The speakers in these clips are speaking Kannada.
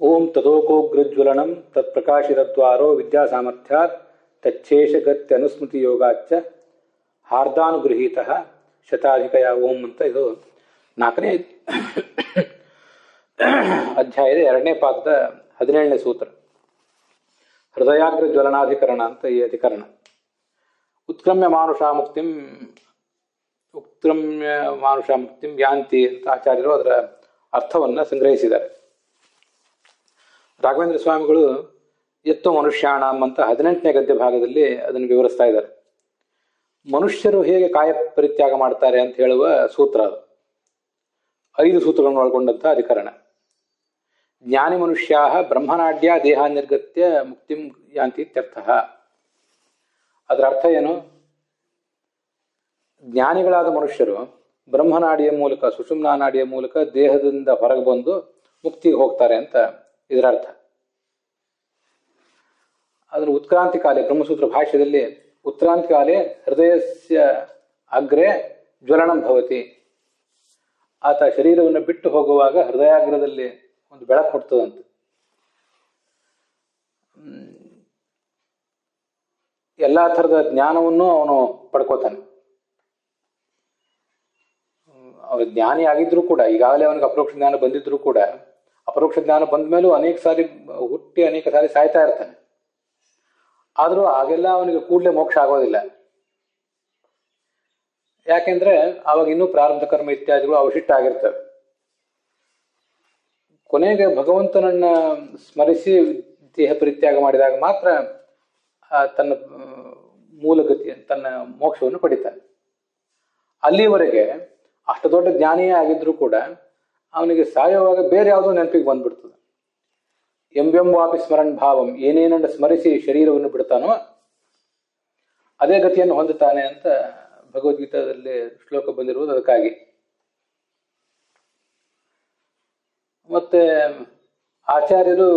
ಓಂ ತದೋಕೋಗ್ರಜ್ವಲನಂ ತತ್ಪ್ರಕಾಶಿತದ್ವಾರೋ ವಿದ್ಯಾಸಾಮರ್ಥ್ಯಾತ್ ತಚ್ಛೇಷಗತ್ಯನುಸ್ಮೃತಿ ಯೋಗಾಚ್ಚ ಹಾರ್ದಾನುಗೃಹೀತ ಶತಾಧಿಕಯ ಓಂ ಅಂತ ಇದು 4ನೇ ಅಧ್ಯಾಯದ 2ನೇ ಪಾದದ 17ನೇ ಸೂತ್ರ. ಹೃದಯಾಗ್ರ ಜ್ವಲನಾಧಿಕರಣ ಅಂತ ಈ ಅಧಿಕರಣ. ಉತ್ಕ್ರಮ್ಯ ಮಾನುಷಾ ಮುಕ್ತಿಂ ಯಾಂತಿ ಅಂತ ಆಚಾರ್ಯರು ಅದರ ಅರ್ಥವನ್ನು ಸಂಗ್ರಹಿಸಿದ್ದಾರೆ. ರಾಘವೇಂದ್ರ ಸ್ವಾಮಿಗಳು ಎತ್ತೋ ಮನುಷ್ಯಾಣಂ ಅಂತ 18ನೇ ಗದ್ಯ ಭಾಗದಲ್ಲಿ ಅದನ್ನು ವಿವರಿಸ್ತಾ ಇದ್ದಾರೆ. ಮನುಷ್ಯರು ಹೇಗೆ ಕಾಯ ಪರಿತ್ಯಾಗ ಮಾಡ್ತಾರೆ ಅಂತ ಹೇಳುವ ಸೂತ್ರ ಅದು. 5 ಸೂತ್ರಗಳನ್ನು ಒಳಗೊಂಡಂತಹ ಅಧಿಕರಣ. ಜ್ಞಾನಿ ಮನುಷ್ಯಾ ಬ್ರಹ್ಮನಾಡ್ಯ ದೇಹಾನ್ಯರ್ಗತ್ಯ ಮುಕ್ತಿಂ ಯಾಂತಿ ಇತ್ಯರ್ಥ. ಅದರ ಅರ್ಥ ಏನು? ಜ್ಞಾನಿಗಳಾದ ಮನುಷ್ಯರು ಬ್ರಹ್ಮನಾಡಿಯ ಮೂಲಕ, ಸುಷುಮ್ನಾ ನಾಡಿಯ ಮೂಲಕ ದೇಹದಿಂದ ಹೊರಗೆ ಬಂದು ಮುಕ್ತಿಗೆ ಹೋಗ್ತಾರೆ ಅಂತ ಇದರ ಅರ್ಥ. ಅದರ ಉತ್ಕ್ರಾಂತಿ ಕಾಲೇ ಬ್ರಹ್ಮಸೂತ್ರ ಭಾಷ್ಯದಲ್ಲಿ ಉತ್ಕ್ರಾಂತಿ ಕಾಲೇ ಹೃದಯಸ್ಯ ಅಗ್ರೆ ಜ್ವಲನಂ ಭವತಿ. ಆತ ಶರೀರವನ್ನು ಬಿಟ್ಟು ಹೋಗುವಾಗ ಹೃದಯಾಗ್ರದಲ್ಲಿ ಒಂದು ಬೆಳಕು ಹುಟ್ಟುತ್ತದಂತೆ. ಎಲ್ಲ ಥರದ ಜ್ಞಾನವನ್ನು ಅವನು ಪಡ್ಕೋತಾನೆ. ಅವನು ಜ್ಞಾನಿ ಆಗಿದ್ರು ಕೂಡ, ಈಗಾಗಲೇ ಅವನಿಗೆ ಅಪರೋಕ್ಷ ಜ್ಞಾನ ಬಂದಿದ್ರು ಕೂಡ, ಅಪರೋಕ್ಷ ಜ್ಞಾನ ಬಂದ ಮೇಲೂ ಅನೇಕ ಸಾರಿ ಹುಟ್ಟಿ ಅನೇಕ ಸಾರಿ ಸಾಯ್ತಾ ಇರ್ತಾನೆ. ಆದರೂ ಆಗೆಲ್ಲ ಅವನಿಗೆ ಕೂಡಲೇ ಮೋಕ್ಷ ಆಗೋದಿಲ್ಲ. ಯಾಕೆಂದ್ರೆ ಆವಾಗ ಇನ್ನೂ ಪ್ರಾರಬ್ಧ ಕರ್ಮ ಇತ್ಯಾದಿಗಳು ಅವಶಿಷ್ಟ ಆಗಿರ್ತವೆ. ಕೊನೆಗೆ ಭಗವಂತನನ್ನ ಸ್ಮರಿಸಿ ದೇಹ ಪರಿತ್ಯಾಗ ಮಾಡಿದಾಗ ಮಾತ್ರ ತನ್ನ ಮೂಲಗತಿ, ತನ್ನ ಮೋಕ್ಷವನ್ನು ಪಡಿತಾನೆ. ಅಲ್ಲಿವರೆಗೆ ಅಷ್ಟು ದೊಡ್ಡ ಜ್ಞಾನಿಯೇ ಆಗಿದ್ರು ಕೂಡ ಅವನಿಗೆ ಸಾಯುವಾಗ ಬೇರೆ ಯಾವುದೋ ನೆನಪಿಗೆ ಬಂದ್ಬಿಡ್ತದೆ. ಎಂಬೆಂಬಾಪಿ ಸ್ಮರಣ್ ಭಾವಂ, ಏನೇನನ್ನು ಸ್ಮರಿಸಿ ಶರೀರವನ್ನು ಬಿಡ್ತಾನೋ ಅದೇ ಗತಿಯನ್ನು ಹೊಂದುತ್ತಾನೆ ಅಂತ ಭಗವದ್ಗೀತಾದಲ್ಲಿ ಶ್ಲೋಕ ಬಂದಿರುವುದು ಅದಕ್ಕಾಗಿ. ಮತ್ತೆ ಆಚಾರ್ಯರು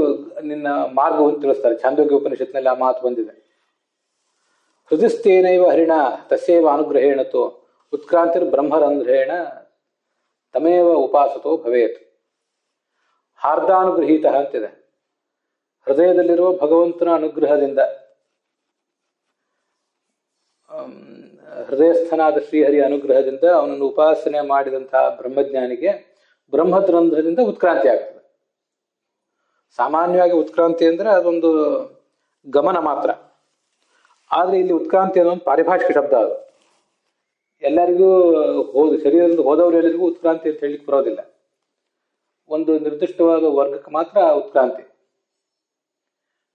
ನಿನ್ನ ಮಾರ್ಗವನ್ನು ತಿಳಿಸ್ತಾರೆ. ಛಾಂದೋಗ್ಯ ಉಪನಿಷತ್ನಲ್ಲಿ ಆ ಮಾತು ಬಂದಿದೆ. ಹೃದಯಸ್ಥೇನೈವ ಹರಿಣ ತಸ್ಯೈವ ಅನುಗ್ರಹೇಣತೋ ಉತ್ಕ್ರಾಂತಿರ್ ಬ್ರಹ್ಮರಂಧ್ರೇಣ ತಮೇವ ಉಪಾಸತೋ ಭವೇತ್. ಹಾರ್ದಾನುಗೃಹೀತ ಅಂತಿದೆ. ಹೃದಯದಲ್ಲಿರುವ ಭಗವಂತನ ಅನುಗ್ರಹದಿಂದ, ಹೃದಯಸ್ಥನಾದ ಶ್ರೀಹರಿಯ ಅನುಗ್ರಹದಿಂದ ಅವನನ್ನು ಉಪಾಸನೆ ಮಾಡಿದಂತಹ ಬ್ರಹ್ಮಜ್ಞಾನಿಗೆ ಬ್ರಹ್ಮದ್ರಂಧ್ರದಿಂದ ಉತ್ಕ್ರಾಂತಿ ಆಗ್ತದೆ. ಸಾಮಾನ್ಯವಾಗಿ ಉತ್ಕ್ರಾಂತಿ ಅಂದ್ರೆ ಅದೊಂದು ಗಮನ ಮಾತ್ರ. ಆದರೆ ಇಲ್ಲಿ ಉತ್ಕ್ರಾಂತಿ ಅನ್ನೋ ಒಂದು ಪಾರಿಭಾಷಿಕ ಶಬ್ದ. ಅದು ಎಲ್ಲರಿಗೂ ಶರೀರದಿಂದ ಹೋದವರೆಲ್ಲರಿಗೂ ಉತ್ಕ್ರಾಂತಿ ಅಂತ ಹೇಳಲಿಕ್ಕೆ ಬರೋದಿಲ್ಲ. ಒಂದು ನಿರ್ದಿಷ್ಟವಾದ ವರ್ಗಕ್ಕೆ ಮಾತ್ರ ಉತ್ಕ್ರಾಂತಿ.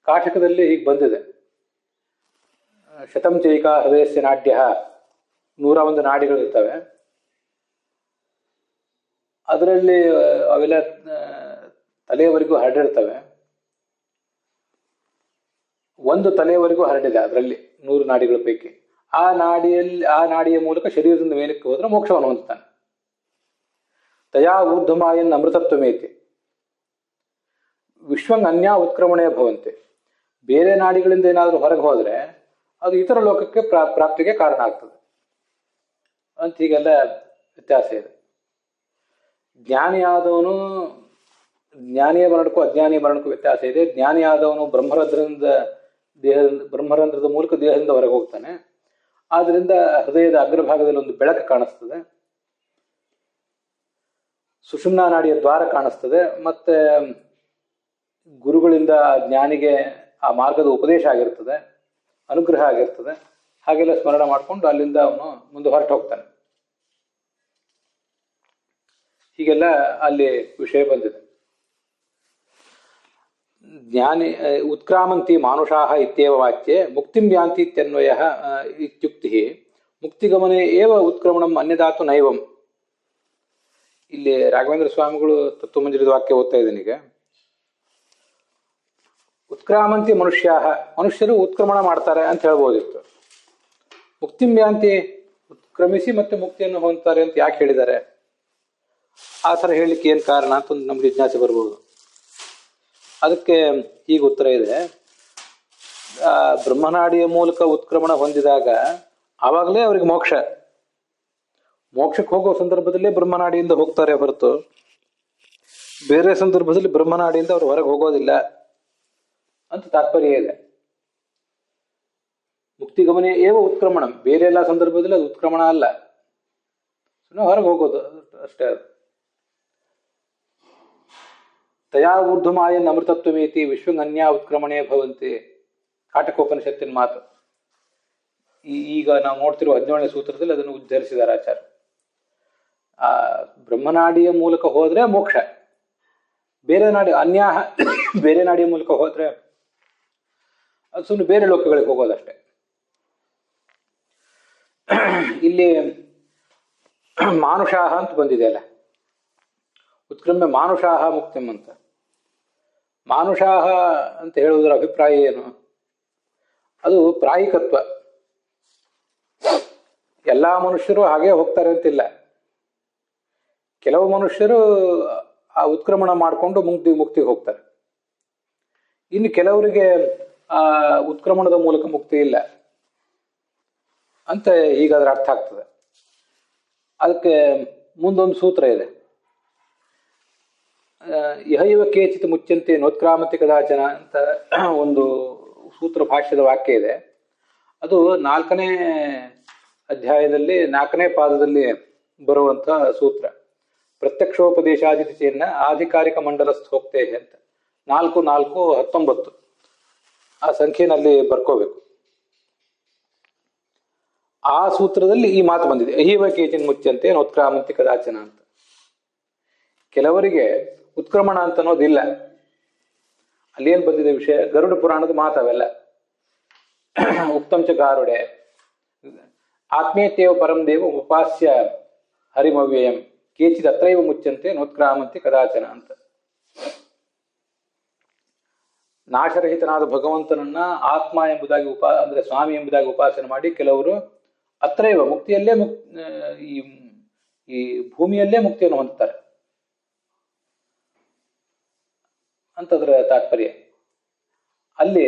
ಕಾಟಕದಲ್ಲಿ ಹೀಗೆ ಬಂದಿದೆ. ಶತಂ ಚೈಕ ಹೃದಯಸ್ಯ ನಾಡ್ಯ, 101 ನಾಡಿಗಳಿರ್ತವೆ. ಅದರಲ್ಲಿ ಅವೆಲ್ಲ ತಲೆಯವರೆಗೂ ಹರಡಿರ್ತವೆ. ಒಂದು ತಲೆಯವರೆಗೂ ಹರಡಿದೆ ಅದರಲ್ಲಿ 100 ನಾಡಿಗಳ ಪೈಕಿ. ಆ ನಾಡಿಯ ಮೂಲಕ ಶರೀರದಿಂದ ಮೇಲಕ್ಕೆ ಹೋದ್ರೆ ಮೋಕ್ಷವನ್ನು ಹೊಂದುತ್ತಾನೆ. ತಯಾ ಊರ್ಧ್ವಮಾಯನ್ ಅಮೃತತ್ವಮೇತಿ ವಿಶ್ವಂಗ್ ಅನ್ಯ ಉತ್ಕ್ರಮಣೆ ಭವಂತೆ. ಬೇರೆ ನಾಡಿಗಳಿಂದ ಏನಾದರೂ ಹೊರಗೆ ಹೋದ್ರೆ ಅದು ಇತರ ಲೋಕಕ್ಕೆ ಪ್ರಾಪ್ತಿಗೆ ಕಾರಣ ಆಗ್ತದೆ ಅಂತ ಹೀಗೆಲ್ಲ ವ್ಯತ್ಯಾಸ ಇದೆ. ಜ್ಞಾನಿಯಾದವನು, ಜ್ಞಾನಿಯ ವರ್ಣಕ್ಕೂ ಅಜ್ಞಾನಿಯ ವರ್ಣಕ್ಕೂ ವ್ಯತ್ಯಾಸ ಇದೆ. ಜ್ಞಾನಿಯಾದವನು ಬ್ರಹ್ಮರಂಧ್ರದ ಮೂಲಕ ದೇಹದಿಂದ ಹೊರಗೆ ಹೋಗ್ತಾನೆ. ಆದ್ರಿಂದ ಹೃದಯದ ಅಗ್ರಭಾಗದಲ್ಲಿ ಒಂದು ಬೆಳಕು ಕಾಣಿಸ್ತದೆ, ಸುಷುಮ್ನಾ ನಾಡಿಯ ದ್ವಾರ ಕಾಣಿಸ್ತದೆ. ಮತ್ತೆ ಗುರುಗಳಿಂದ ಜ್ಞಾನಿಗೆ ಆ ಮಾರ್ಗದ ಉಪದೇಶ ಆಗಿರ್ತದೆ, ಅನುಗ್ರಹ ಆಗಿರ್ತದೆ. ಹಾಗೆಲ್ಲ ಸ್ಮರಣ ಮಾಡಿಕೊಂಡು ಅಲ್ಲಿಂದ ಅವನು ಮುಂದೆ ಹೊರಟು ಹೋಗ್ತಾನೆ. ಹೀಗೆಲ್ಲ ಅಲ್ಲಿ ವಿಷಯ ಬಂದಿದೆ. ಜ್ಞಾನಿ ಉತ್ಕ್ರಾಮಂತಿ ಮಾನುಷಾಹ ಇತ್ಯೇವ ವಾಚ್ಯೆ ಮುಕ್ತಿಂ ಯಾಂತಿ ಇತ್ಯನ್ವಯ ಇತ್ಯುಕ್ತಿ ಮುಕ್ತಿಗಮನೆ ಏವ ಉತ್ಕ್ರಮಣಂ ಅನ್ಯದಾತು ನೈವಂ. ಇಲ್ಲಿ ರಾಘವೇಂದ್ರ ಸ್ವಾಮಿಗಳು ತತ್ವಮಂಜರಿದ ವಾಕ್ಯ ಓದ್ತಾ ಇದ್ದೇನೆ ಈಗ. ಉತ್ಕ್ರಾಮಂತಿ ಮನುಷ್ಯರು ಉತ್ಕ್ರಮಣ ಮಾಡ್ತಾರೆ ಅಂತ ಹೇಳ್ಬೋದಿತ್ತು. ಮುಕ್ತಿಂ ಯಾಂತಿ, ಉತ್ಕ್ರಮಿಸಿ ಮತ್ತೆ ಮುಕ್ತಿಯನ್ನು ಹೊಂದ್ತಾರೆ ಅಂತ ಯಾಕೆ ಹೇಳಿದ್ದಾರೆ? ಆ ಥರ ಹೇಳಲಿಕ್ಕೆ ಏನು ಕಾರಣ ಅಂತ ಒಂದು ನಮ್ಗೆ ಜಿಜ್ಞಾಸೆ ಬರ್ಬೋದು. ಅದಕ್ಕೆ ಈಗ ಉತ್ತರ ಇದೆ. ಬ್ರಹ್ಮನಾಡಿಯ ಮೂಲಕ ಉತ್ಕ್ರಮಣ ಹೊಂದಿದಾಗ ಆವಾಗಲೇ ಅವರಿಗೆ ಮೋಕ್ಷಕ್ಕೆ ಹೋಗೋ ಸಂದರ್ಭದಲ್ಲೇ ಬ್ರಹ್ಮನಾಡಿಯಿಂದ ಹೋಗ್ತಾರೆ ಹೊರತು ಬೇರೆ ಸಂದರ್ಭದಲ್ಲಿ ಬ್ರಹ್ಮನಾಡಿಯಿಂದ ಅವರು ಹೊರಗೆ ಹೋಗೋದಿಲ್ಲ ಅಂತ ತಾತ್ಪರ್ಯ ಇದೆ. ಮುಕ್ತಿಗಮನೆ ಏವ ಉತ್ಕ್ರಮಣ, ಬೇರೆ ಎಲ್ಲ ಸಂದರ್ಭದಲ್ಲಿ ಅದು ಉತ್ಕ್ರಮಣ ಅಲ್ಲ, ಸುಮ್ಮನೆ ಹೊರಗೆ ಹೋಗೋದು ಅಷ್ಟೇ. ಅದು ತಯಾ ಊರ್ಧ್ವಮಾಯನ್ ಅಮೃತತ್ವಮೇತಿ ವಿಶ್ವಗನ್ಯಾ ಉತ್ಕ್ರಮಣೆ ಭವಂತಿ, ಕಾಟಕೋಪನಿಷತ್ತಿನ ಮಾತು. ಈಗ ನಾವು ನೋಡ್ತಿರುವ 17ನೇ ಸೂತ್ರದಲ್ಲಿ ಅದನ್ನು ಉದ್ಧರಿಸಿದ್ದಾರೆ ಆಚಾರ್ಯ. ಆ ಬ್ರಹ್ಮನಾಡಿಯ ಮೂಲಕ ಹೋದ್ರೆ ಮೋಕ್ಷ, ಬೇರೆ ನಾಡಿ ಅನ್ಯಾಹ ಬೇರೆ ನಾಡಿಯ ಮೂಲಕ ಹೋದ್ರೆ ಅದು ಸುಮ್ಮನೆ ಬೇರೆ ಲೋಕಗಳಿಗೆ ಹೋಗೋದಷ್ಟೇ. ಇಲ್ಲಿ ಮಾನುಷಾಹ ಅಂತ ಬಂದಿದೆ ಅಲ್ಲ, ಉತ್ಕ್ರಮ್ಯ ಮಾನುಷಾಹ ಮುಕ್ತಿಂ ಅಂತ. ಮಾನುಷಾಹ ಅಂತ ಹೇಳುವುದರ ಅಭಿಪ್ರಾಯ ಏನು? ಅದು ಪ್ರಾಯಿಕತ್ವ. ಎಲ್ಲಾ ಮನುಷ್ಯರು ಹಾಗೆ ಹೋಗ್ತಾರೆ ಅಂತಿಲ್ಲ. ಕೆಲವು ಮನುಷ್ಯರು ಆ ಉತ್ಕ್ರಮಣ ಮಾಡಿಕೊಂಡು ಮುಕ್ತಿಗೆ ಹೋಗ್ತಾರೆ. ಇನ್ನು ಕೆಲವರಿಗೆ ಆ ಉತ್ಕ್ರಮಣದ ಮೂಲಕ ಮುಕ್ತಿ ಇಲ್ಲ ಅಂತ ಹೀಗಾದ್ರೆ ಅರ್ಥ ಆಗ್ತದೆ. ಅದಕ್ಕೆ ಮುಂದೊಂದು ಸೂತ್ರ ಇದೆ, ಯಹೈವ ಕೇಚಿತ್ ಮುಚ್ಚಂತೆ ನೋತ್ಕ್ರಾಮತಿ ಕದಾಚನ ಅಂತ ಒಂದು ಸೂತ್ರ ಭಾಷ್ಯದ ವಾಕ್ಯ ಇದೆ. ಅದು 4ನೇ ಅಧ್ಯಾಯದಲ್ಲಿ 4ನೇ ಪಾದದಲ್ಲಿ ಬರುವಂತ ಸೂತ್ರ. ಪ್ರತ್ಯಕ್ಷೋಪದೇಶಾದಿತಿ ಚೇನ್ನ ಆಧಿಕಾರಿಕ ಮಂಡಲಸ್ಥ ಹೋಗ್ತೇ ಅಂತ 4-4-19 ಆ ಸಂಖ್ಯೆನಲ್ಲಿ ಬರ್ಕೋಬೇಕು. ಆ ಸೂತ್ರದಲ್ಲಿ ಈ ಮಾತು ಬಂದಿದೆ, ಅಹೀವ ಕೇಚಿನ್ ಮುಚ್ಚಂತೆ ನೋತ್ಕ್ರಾಮಂತಿ ಕದಾಚನ ಅಂತ. ಕೆಲವರಿಗೆ ಉತ್ಕ್ರಮಣ ಅಂತ ಅನ್ನೋದಿಲ್ಲ. ಅಲ್ಲೇನು ಬಂದಿದೆ ವಿಷಯ? ಗರುಡ ಪುರಾಣದ ಮಾತವೆಲ್ಲ. ಉಕ್ತಂಚ ಗಾರುಡೆ ಆತ್ಮೇತ್ಯವ ಪರಂ ದೇವ ಉಪಾಸ್ಯ ಹರಿಮವ್ಯಯಂ ಕೇಚಿದ ಅತ್ರೈವ ಮುಚ್ಚಂತೆ ನೋತ್ಕ್ರಾಮಂತಿ ಕದಾಚನ ಅಂತ. ನಾಶರಹಿತನಾದ ಭಗವಂತನನ್ನ ಆತ್ಮ ಎಂಬುದಾಗಿ ಅಂದ್ರೆ ಸ್ವಾಮಿ ಎಂಬುದಾಗಿ ಉಪಾಸನೆ ಮಾಡಿ ಕೆಲವರು ಅತ್ರೈವ ಮುಕ್ತಿಯಲ್ಲೇ ಈ ಭೂಮಿಯಲ್ಲೇ ಮುಕ್ತಿಯನ್ನು ಹೊಂದುತ್ತಾರೆ ಅಂತದ್ರ ತಾತ್ಪರ್ಯ. ಅಲ್ಲಿ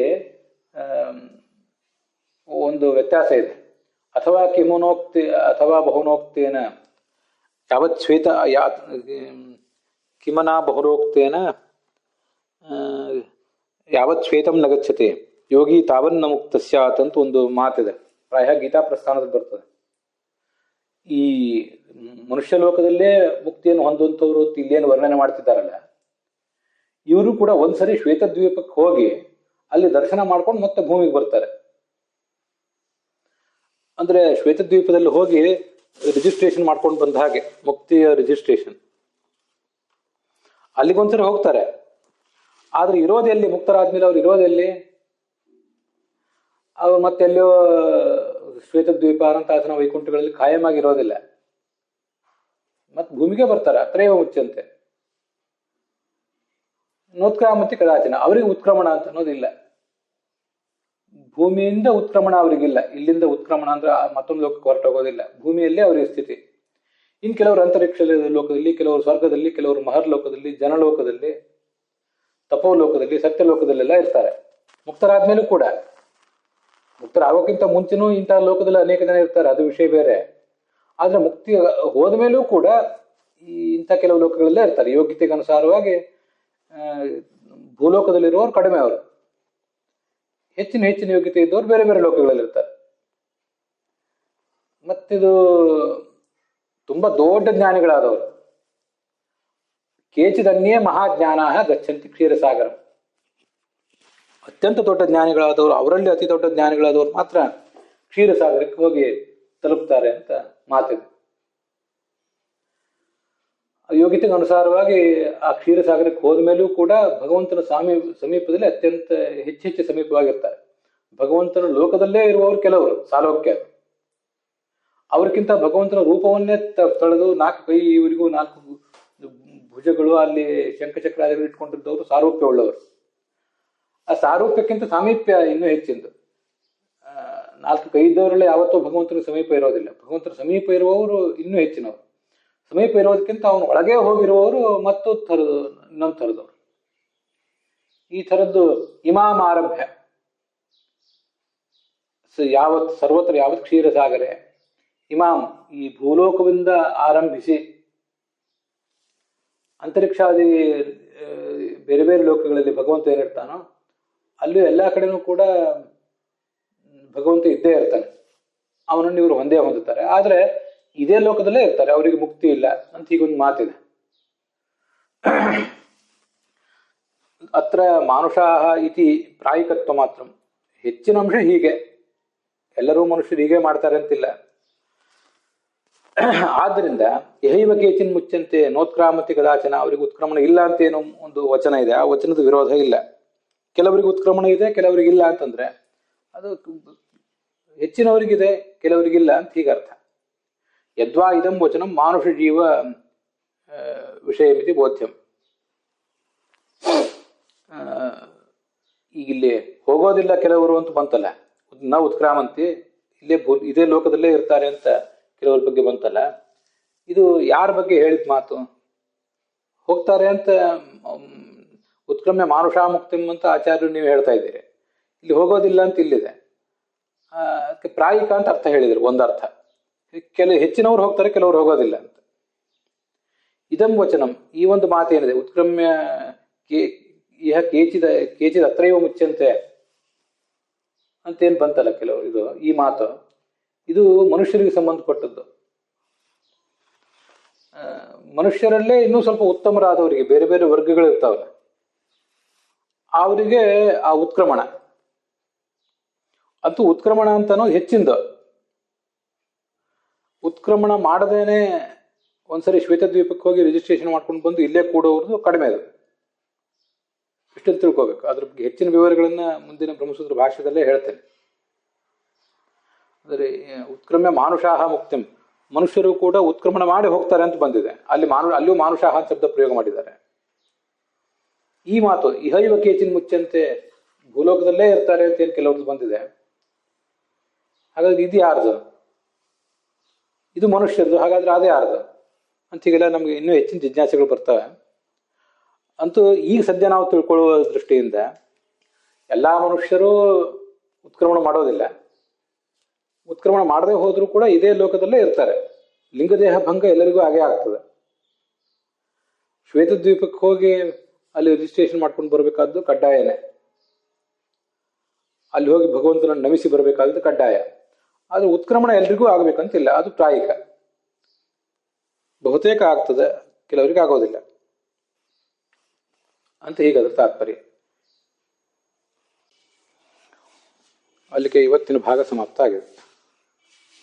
ಒಂದು ವ್ಯತ್ಯಾಸ ಇದೆ. ಅಥವಾ ಕಿಮುನೋಕ್ತಿ ಅಥವಾ ಬಹುನೋಕ್ತೇನ ಯಾವತ್ ಶ್ವೇತ ಕಿಮನಾ ಬಹುನೋಕ್ತೇನ ಯಾವತ್ ಶ್ವೇತಂ ನ ಗಚ್ಚತೆ ಯೋಗಿ ತಾವನ್ನ ಮುಕ್ತ ಸ್ಯಾತ್ ಅಂತ ಒಂದು ಮಾತಿದೆ. ಪ್ರಾಯ ಗೀತಾ ಪ್ರಸ್ಥಾನದಲ್ಲಿ ಬರ್ತದೆ. ಈ ಮನುಷ್ಯ ಲೋಕದಲ್ಲೇ ಮುಕ್ತಿಯನ್ನು ಹೊಂದುವಂಥವ್ರು ಇಲ್ಲೇನು ವರ್ಣನೆ ಮಾಡ್ತಿದ್ದಾರಲ್ಲ, ಇವರು ಕೂಡ ಒಂದ್ಸರಿ ಶ್ವೇತದ್ವೀಪಕ್ಕೆ ಹೋಗಿ ಅಲ್ಲಿ ದರ್ಶನ ಮಾಡ್ಕೊಂಡು ಮತ್ತೆ ಭೂಮಿಗೆ ಬರ್ತಾರೆ. ಅಂದ್ರೆ ಶ್ವೇತದ್ವೀಪದಲ್ಲಿ ಹೋಗಿ ರಿಜಿಸ್ಟ್ರೇಷನ್ ಮಾಡ್ಕೊಂಡು ಬಂದ ಹಾಗೆ, ಮುಕ್ತಿಯ ರಿಜಿಸ್ಟ್ರೇಷನ್. ಅಲ್ಲಿಗೊಂದ್ಸರಿ ಹೋಗ್ತಾರೆ. ಆದ್ರೆ ಇರೋದೆಲ್ಲಿ? ಮುಕ್ತರಾದ್ಮೇಲೆ ಅವ್ರು ಇರೋದೆಲ್ಲಿ? ಅವ್ರು ಮತ್ತೆಲ್ಲೋ ಶ್ವೇತದ್ವೀಪ ಅನಂತಾಸನ ವೈಕುಂಠಗಳಲ್ಲಿ ಖಾಯಮಾಗಿ ಇರೋದಿಲ್ಲ, ಮತ್ತೆ ಭೂಮಿಗೆ ಬರ್ತಾರೆ. ಅತ್ರೈವ ಮುಚ್ಚಂತೆ ನೋತ್ಕ್ರಾಮಂತಿ ಕದಾಚನ. ಅವರಿಗೆ ಉತ್ಕ್ರಮಣ ಅಂತ ಅನ್ನೋದಿಲ್ಲ. ಭೂಮಿಯಿಂದ ಉತ್ಕ್ರಮಣ ಅವರಿಗಿಲ್ಲ. ಇಲ್ಲಿಂದ ಉತ್ಕ್ರಮಣ ಅಂದ್ರೆ ಮತ್ತೊಂದು ಲೋಕಕ್ಕೆ ಹೊರಟೋಗೋದಿಲ್ಲ, ಭೂಮಿಯಲ್ಲೇ ಅವರಿಗೆ ಸ್ಥಿತಿ. ಇನ್ನು ಕೆಲವರು ಅಂತರಿಕ್ಷ ಲೋಕದಲ್ಲಿ, ಕೆಲವರು ಸ್ವರ್ಗದಲ್ಲಿ, ಕೆಲವರು ಮಹರ್ ಲೋಕದಲ್ಲಿ, ಜನಲೋಕದಲ್ಲಿ, ತಪೋಲೋಕದಲ್ಲಿ, ಸತ್ಯಲೋಕದಲ್ಲೆಲ್ಲ ಇರ್ತಾರೆ. ಮುಕ್ತರಾದ್ಮೇಲೂ ಕೂಡ, ಮುಕ್ತರಾಗೋಕ್ಕಿಂತ ಮುಂಚೆನೂ ಇಂತಹ ಲೋಕದಲ್ಲಿ ಅನೇಕ ಜನ ಇರ್ತಾರೆ, ಅದು ವಿಷಯ ಬೇರೆ. ಆದ್ರೆ ಮುಕ್ತಿ ಹೋದ್ಮೇಲೂ ಕೂಡ ಇಂಥ ಕೆಲವು ಲೋಕಗಳಲ್ಲೇ ಇರ್ತಾರೆ. ಯೋಗ್ಯತೆಗೆ ಅನುಸಾರವಾಗಿ ಭೂಲೋಕದಲ್ಲಿರುವವರು ಕಡಿಮೆ, ಅವರು ಹೆಚ್ಚಿನ ಯೋಗ್ಯತೆ ಇದ್ದವರು ಬೇರೆ ಬೇರೆ ಲೋಕಗಳಲ್ಲಿ ಇರ್ತಾರೆ. ಮತ್ತಿದು ತುಂಬಾ ದೊಡ್ಡ ಜ್ಞಾನಿಗಳಾದವರು. ಕೇಚಿದನ್ಯೇ ಮಹಾಜ್ಞಾನ ಗಚ್ಚಂತಿ ಕ್ಷೀರಸಾಗರ. ಅತ್ಯಂತ ದೊಡ್ಡ ಜ್ಞಾನಿಗಳಾದವರು, ಅವರಲ್ಲಿ ಅತಿ ದೊಡ್ಡ ಜ್ಞಾನಿಗಳಾದವರು ಮಾತ್ರ ಕ್ಷೀರಸಾಗರಕ್ಕೆ ಹೋಗಿ ತಲುಪ್ತಾರೆ ಅಂತ ಮಾತಿದೆ. ಯೋಗ್ಯತೆಗೆ ಅನುಸಾರವಾಗಿ ಆ ಕ್ಷೀರಸಾಗರಕ್ಕೆ ಹೋದ ಮೇಲೂ ಕೂಡ ಭಗವಂತನ ಸಮೀಪದಲ್ಲಿ ಅತ್ಯಂತ ಹೆಚ್ಚು ಸಮೀಪವಾಗಿರ್ತಾರೆ. ಭಗವಂತನ ಲೋಕದಲ್ಲೇ ಇರುವವರು ಕೆಲವರು ಸಾಲೋಕ್ಯ, ಅವ್ರಿಗಿಂತ ಭಗವಂತನ ರೂಪವನ್ನೇ ತಳೆದು 4 ಕೈ, ಇವರಿಗೂ 4 ಭುಜಗಳು, ಅಲ್ಲಿ ಶಂಖಚಕ್ರಾದಿಗಳು ಇಟ್ಕೊಂಡಿದ್ದವರು ಸಾರೂಪ್ಯ ಉಳ್ಳವರು. ಆ ಸಾರೂಪ್ಯಕ್ಕಿಂತ ಸಾಮೀಪ್ಯ ಇನ್ನೂ ಹೆಚ್ಚಿಂದು. 4 ಕೈ ಇದ್ದವರೆಲ್ಲ ಯಾವತ್ತೂ ಭಗವಂತನ ಸಮೀಪ ಇರೋದಿಲ್ಲ. ಭಗವಂತನ ಸಮೀಪ ಇರುವವರು ಇನ್ನೂ ಹೆಚ್ಚಿನವರು. ಸಮೀಪ ಇರೋದಕ್ಕಿಂತ ಅವನು ಒಳಗೆ ಹೋಗಿರುವವರು ಮತ್ತು ಇನ್ನೊಂದು ಥರದವರು. ಈ ಥರದ್ದು ಇಮಾಮ್ ಆರಭ್ಯ ಸರ್ವತ್ರ ಯಾವತ್ ಕ್ಷೀರಸಾಗರೆ ಇಮಾಮ್, ಈ ಭೂಲೋಕದಿಂದ ಆರಂಭಿಸಿ ಅಂತರಿಕ್ಷಾದಿ ಬೇರೆ ಬೇರೆ ಲೋಕಗಳಲ್ಲಿ ಭಗವಂತ ಏನಿರ್ತಾನೋ ಅಲ್ಲಿ ಎಲ್ಲ ಕಡೆನೂ ಕೂಡ ಭಗವಂತ ಇದ್ದೇ ಇರ್ತಾನೆ. ಅವನನ್ನು ಇವರು ಒಂದೇ ಹೊಂದುತ್ತಾರೆ. ಆದರೆ ಇದೇ ಲೋಕದಲ್ಲೇ ಇರ್ತಾರೆ, ಅವರಿಗೆ ಮುಕ್ತಿ ಇಲ್ಲ ಅಂತ ಹೀಗೊಂದು ಮಾತಿದೆ. ಅತ್ರ ಮಾನುಷಾಹ ಇತಿ ಪ್ರಾಯಿಕತ್ವ ಮಾತ್ರ. ಹೆಚ್ಚಿನ ಅಂಶ ಹೀಗೆ, ಎಲ್ಲರೂ ಮನುಷ್ಯರು ಹೀಗೆ ಮಾಡ್ತಾರೆ ಅಂತಿಲ್ಲ. ಆದ್ದರಿಂದ ಯಹೈವ ಕೇಚಿನ್ ಮುಚ್ಚಂತೆ ನೋತ್ಕ್ರಾಮತಿ ಕದಾಚನ, ಅವರಿಗೆ ಉತ್ಕ್ರಮಣ ಇಲ್ಲ ಅಂತ ಏನೋ ಒಂದು ವಚನ ಇದೆ, ಆ ವಚನದ ವಿರೋಧ ಇಲ್ಲ. ಕೆಲವರಿಗೆ ಉತ್ಕ್ರಮಣ ಇದೆ, ಕೆಲವರಿಗೆ ಇಲ್ಲ ಅಂತಂದ್ರೆ ಅದು ಹೆಚ್ಚಿನವರಿಗಿದೆ, ಕೆಲವರಿಗಿಲ್ಲ ಅಂತ ಹೀಗರ್ಥ. ಯದ್ವಾ ಇದಂ ವಚನಂ ಮಾನುಷ ಜೀವ ವಿಷಯಮಿತಿ ಬೋಧ್ಯಂ. ಈಗ ಇಲ್ಲಿ ಹೋಗೋದಿಲ್ಲ ಕೆಲವರು ಅಂತ ಬಂತಲ್ಲ, ನ ಉತ್ಕ್ರಾಮಂತಿ, ಇದೇ ಲೋಕದಲ್ಲೇ ಇರ್ತಾರೆ ಅಂತ ಕೆಲವ್ರ ಬಗ್ಗೆ ಬಂತಲ್ಲ, ಇದು ಯಾರ ಬಗ್ಗೆ ಹೇಳಿದ ಮಾತು? ಹೋಗ್ತಾರೆ ಅಂತ ಉತ್ಕ್ರಮ್ಯ ಮಾನುಷಾ ಮುಕ್ತಿಂ ಅಂತ ಆಚಾರ್ಯರು ನೀವು ಹೇಳ್ತಾ ಇದ್ದೀರಿ, ಇಲ್ಲಿ ಹೋಗೋದಿಲ್ಲ ಅಂತ ಇಲ್ಲಿದೆ. ಅದಕ್ಕೆ ಪ್ರಾಯಿಕ ಅಂತ ಅರ್ಥ ಹೇಳಿದರು, ಒಂದರ್ಥ. ಹೆಚ್ಚಿನವ್ರು ಹೋಗ್ತಾರೆ, ಕೆಲವರು ಹೋಗೋದಿಲ್ಲ ಅಂತ. ಇದಂ ವಚನಂ, ಈ ಒಂದು ಮಾತೇನಿದೆ, ಉತ್ಕ್ರಮ್ಯ ಇಹ ಕೇಚಿದ ಅತ್ರೈವ ಮುಚ್ಚಂತೆ ಅಂತೇನು ಬಂತಲ್ಲ ಕೆಲವು, ಇದು ಈ ಮಾತು ಇದು ಮನುಷ್ಯರಿಗೆ ಸಂಬಂಧಪಟ್ಟದ್ದು. ಮನುಷ್ಯರಲ್ಲೇ ಇನ್ನೂ ಸ್ವಲ್ಪ ಉತ್ತಮರಾದವರಿಗೆ ಬೇರೆ ಬೇರೆ ವರ್ಗಗಳು ಇರ್ತಾವಲ್ಲ, ಅವರಿಗೆ ಆ ಉತ್ಕ್ರಮಣ ಅಂತೂ ಉತ್ಕ್ರಮಣ ಅಂತ ಅನ್ನೋದು ಹೆಚ್ಚಿಂದು. ಉತ್ಕ್ರಮಣ ಮಾಡದೇನೆ ಒಂದ್ಸರಿ ಶ್ವೇತದ್ವೀಪಕ್ಕೆ ಹೋಗಿ ರಿಜಿಸ್ಟ್ರೇಷನ್ ಮಾಡ್ಕೊಂಡು ಬಂದು ಇಲ್ಲೇ ಕೂಡೋವ್ರದ್ದು ಕಡಿಮೆ ಅದು. ಇಷ್ಟನ್ನು ತಿಳ್ಕೋಬೇಕು. ಅದ್ರ ಬಗ್ಗೆ ಹೆಚ್ಚಿನ ವಿವರಗಳನ್ನ ಮುಂದಿನ ಬ್ರಹ್ಮಸೂತ್ರ ಭಾಷ್ಯದಲ್ಲೇ ಹೇಳ್ತೇನೆ. ಅಂದರೆ ಉತ್ಕ್ರಮ್ಯ ಮಾನುಷಾಹ ಮುಕ್ತಿಂ, ಮನುಷ್ಯರು ಕೂಡ ಉತ್ಕ್ರಮಣ ಮಾಡಿ ಹೋಗ್ತಾರೆ ಅಂತ ಬಂದಿದೆ. ಅಲ್ಲಿಯೂ ಮಾನುಷಾಹ ಶಬ್ದ ಪ್ರಯೋಗ ಮಾಡಿದ್ದಾರೆ. ಈ ಮಾತು ಇಹೈವ ಕೇಚಿನ್ ಮುಚ್ಚಂತೆ, ಭೂಲೋಕದಲ್ಲೇ ಇರ್ತಾರೆ ಅಂತ ಏನು ಕೆಲವ್ರದ್ದು ಬಂದಿದೆ. ಹಾಗಾದ್ರೆ ಇದು ಯಾರ್ದು? ಇದು ಮನುಷ್ಯರದು. ಹಾಗಾದ್ರೆ ಅದೇ ಯಾರ್ದು ಅಂತ ಹೀಗೆಲ್ಲ ನಮ್ಗೆ ಇನ್ನೂ ಹೆಚ್ಚಿನ ಜಿಜ್ಞಾಸೆಗಳು ಬರ್ತವೆ. ಅಂತೂ ಈಗ ಸದ್ಯ ನಾವು ತಿಳ್ಕೊಳ್ಳುವ ದೃಷ್ಟಿಯಿಂದ ಎಲ್ಲಾ ಮನುಷ್ಯರು ಉತ್ಕ್ರಮಣ ಮಾಡೋದಿಲ್ಲ. ಉತ್ಕ್ರಮಣ ಮಾಡದೆ ಹೋದ್ರೂ ಕೂಡ ಇದೇ ಲೋಕದಲ್ಲೇ ಇರ್ತಾರೆ. ಲಿಂಗದೇಹ ಭಂಗ ಎಲ್ಲರಿಗೂ ಹಾಗೆ ಆಗ್ತದೆ. ಶ್ವೇತದ್ವೀಪಕ್ಕೆ ಹೋಗಿ ಅಲ್ಲಿ ರಿಜಿಸ್ಟ್ರೇಷನ್ ಮಾಡ್ಕೊಂಡು ಬರಬೇಕಾದ್ದು ಕಡ್ಡಾಯನೇ. ಅಲ್ಲಿ ಹೋಗಿ ಭಗವಂತನನ್ನು ನಮಿಸಿ ಬರಬೇಕಾದ್ದು ಕಡ್ಡಾಯ. ಆದ್ರೆ ಉತ್ಕ್ರಮಣ ಎಲ್ರಿಗೂ ಆಗ್ಬೇಕಂತಿಲ್ಲ, ಅದು ಪ್ರಾಯಿಕ. ಬಹುತೇಕ ಆಗ್ತದೆ, ಕೆಲವರಿಗೆ ಆಗೋದಿಲ್ಲ ಅಂತ ಹೀಗದ್ರ ತಾತ್ಪರ್ಯ. ಅಲ್ಲಿಗೆ ಇವತ್ತಿನ ಭಾಗ ಸಮಾಪ್ತ ಆಗಿದೆ.